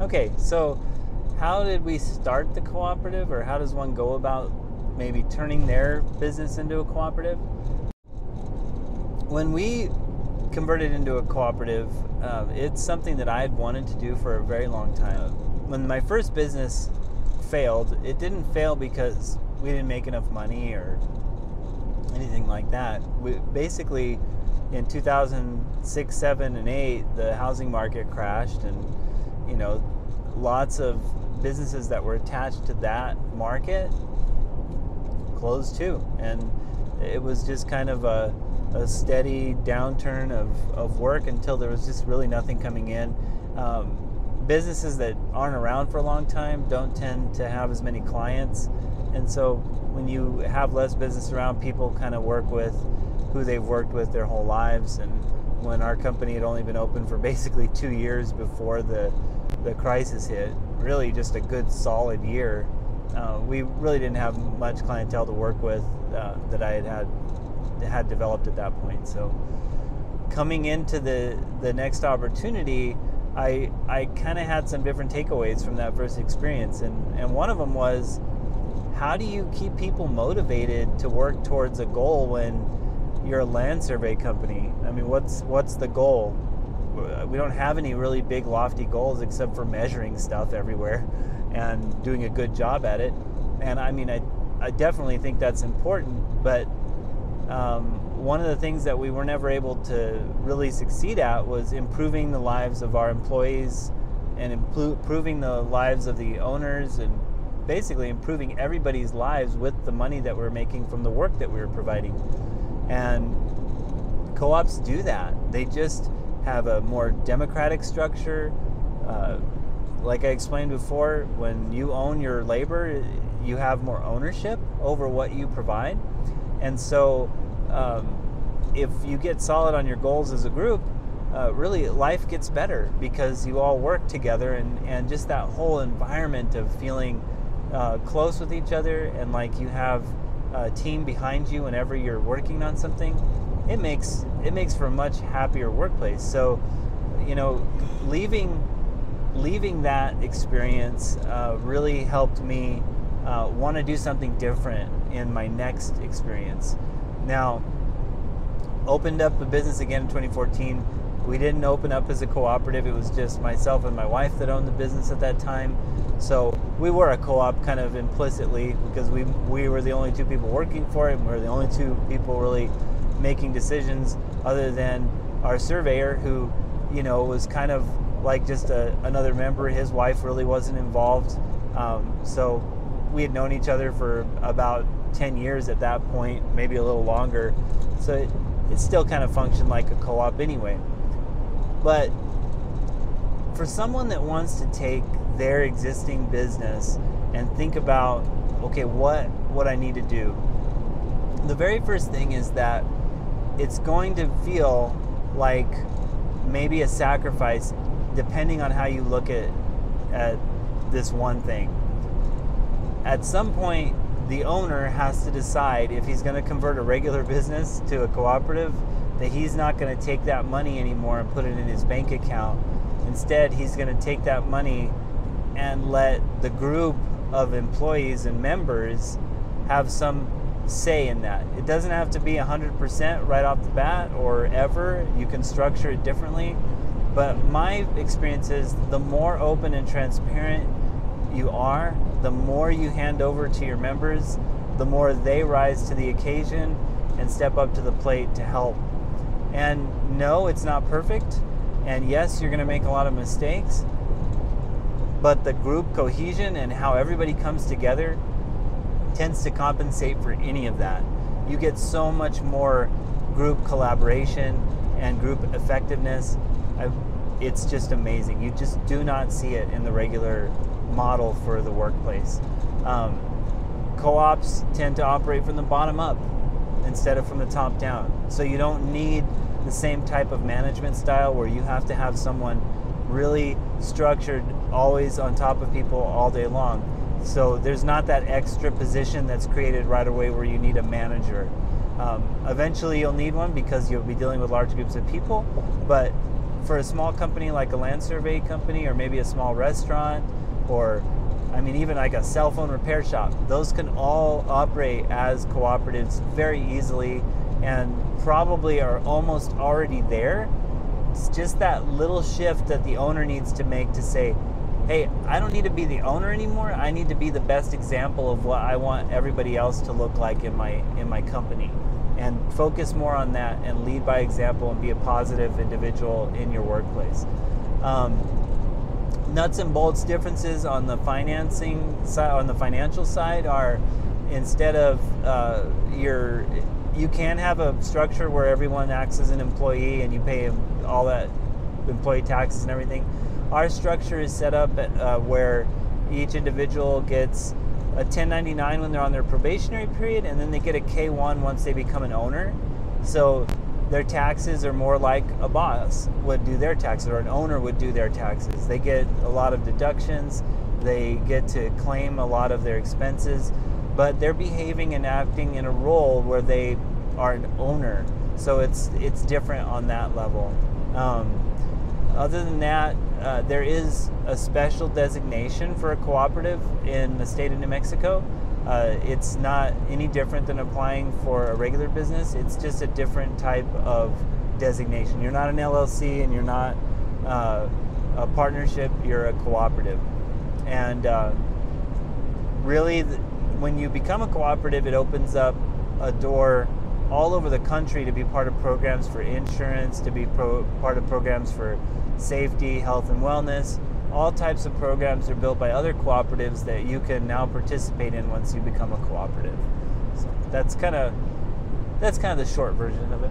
Okay, so how did we start the cooperative, or how does one go about maybe turning their business into a cooperative? When we converted into a cooperative, it's something that I had wanted to do for a very long time. When my first business failed, it didn't fail because we didn't make enough money or anything like that. Basically, in 2006, 7, and 8, the housing market crashed, and lots of businesses that were attached to that market closed too, and it was just kind of a steady downturn of work until there was just really nothing coming in. Businesses that aren't around for a long time don't tend to have as many clients, and so when you have less business around, people kind of work with who they've worked with their whole lives. And when our company had only been open for basically 2 years before the crisis hit, really just a good solid year, we really didn't have much clientele to work with that I had developed at that point. So coming into the next opportunity, I kind of had some different takeaways from that first experience, and one of them was, how do you keep people motivated to work towards a goal when you're a land survey company? I mean, what's the goal? We don't have any really big lofty goals except for measuring stuff everywhere and doing a good job at it. And I mean, I definitely think that's important, but one of the things that we were never able to really succeed at was improving the lives of our employees and improving the lives of the owners, and basically improving everybody's lives with the money that we're making from the work that we were providing. And co-ops do that. They just have a more democratic structure. Like I explained before, when you own your labor, you have more ownership over what you provide. And so if you get solid on your goals as a group, really life gets better because you all work together, and just that whole environment of feeling close with each other, and like you have a team behind you whenever you're working on something, it makes for a much happier workplace. So leaving that experience really helped me want to do something different in my next experience. Now, opened up a business again in 2014. We didn't open up as a cooperative. It was just myself and my wife that owned the business at that time. So we were a co-op kind of implicitly, because we were the only two people working for it, and we were the only two people really making decisions, other than our surveyor, who was kind of like just another member. His wife really wasn't involved. So we had known each other for about 10 years at that point, maybe a little longer. So it still kind of functioned like a co-op anyway. But for someone that wants to take their existing business and think about, okay, what I need to do, the very first thing is that it's going to feel like maybe a sacrifice, depending on how you look at this one thing. At some point, the owner has to decide if he's going to convert a regular business to a cooperative, that he's not going to take that money anymore and put it in his bank account. Instead, he's going to take that money and let the group of employees and members have some say in that. It doesn't have to be 100% right off the bat or ever. You can structure it differently. But my experience is, the more open and transparent you are, the more you hand over to your members, the more they rise to the occasion and step up to the plate to help. And no, it's not perfect. And yes, you're going to make a lot of mistakes. But the group cohesion and how everybody comes together tends to compensate for any of that. You get so much more group collaboration and group effectiveness. It's just amazing. You just do not see it in the regular model for the workplace. Co-ops tend to operate from the bottom up instead of from the top down. So you don't need the same type of management style where you have to have someone really structured, always on top of people all day long. So there's not that extra position that's created right away where you need a manager. Eventually you'll need one because you'll be dealing with large groups of people, but for a small company like a land survey company, or maybe a small restaurant, or I mean even like a cell phone repair shop, those can all operate as cooperatives very easily and probably are almost already there. It's just that little shift that the owner needs to make to say, hey, I don't need to be the owner anymore. I need to be the best example of what I want everybody else to look like in my company, and focus more on that and lead by example and be a positive individual in your workplace. Nuts and bolts differences on the financing side, on the financial side, are instead of you can have a structure where everyone acts as an employee and you pay all that employee taxes and everything. Our structure is set up where each individual gets a 1099 when they're on their probationary period, and then they get a K1 once they become an owner. So their taxes are more like a boss would do their taxes, or an owner would do their taxes. They get a lot of deductions, they get to claim a lot of their expenses, but they're behaving and acting in a role where they are an owner. So it's different on that level. Other than that, there is a special designation for a cooperative in the state of New Mexico. It's not any different than applying for a regular business. It's just a different type of designation. You're not an LLC and you're not a partnership, you're a cooperative. And really, when you become a cooperative, it opens up a door all over the country to be part of programs for insurance, to be part of programs for safety, health, and wellness. All types of programs are built by other cooperatives that you can now participate in once you become a cooperative. So that's kind of the short version of it.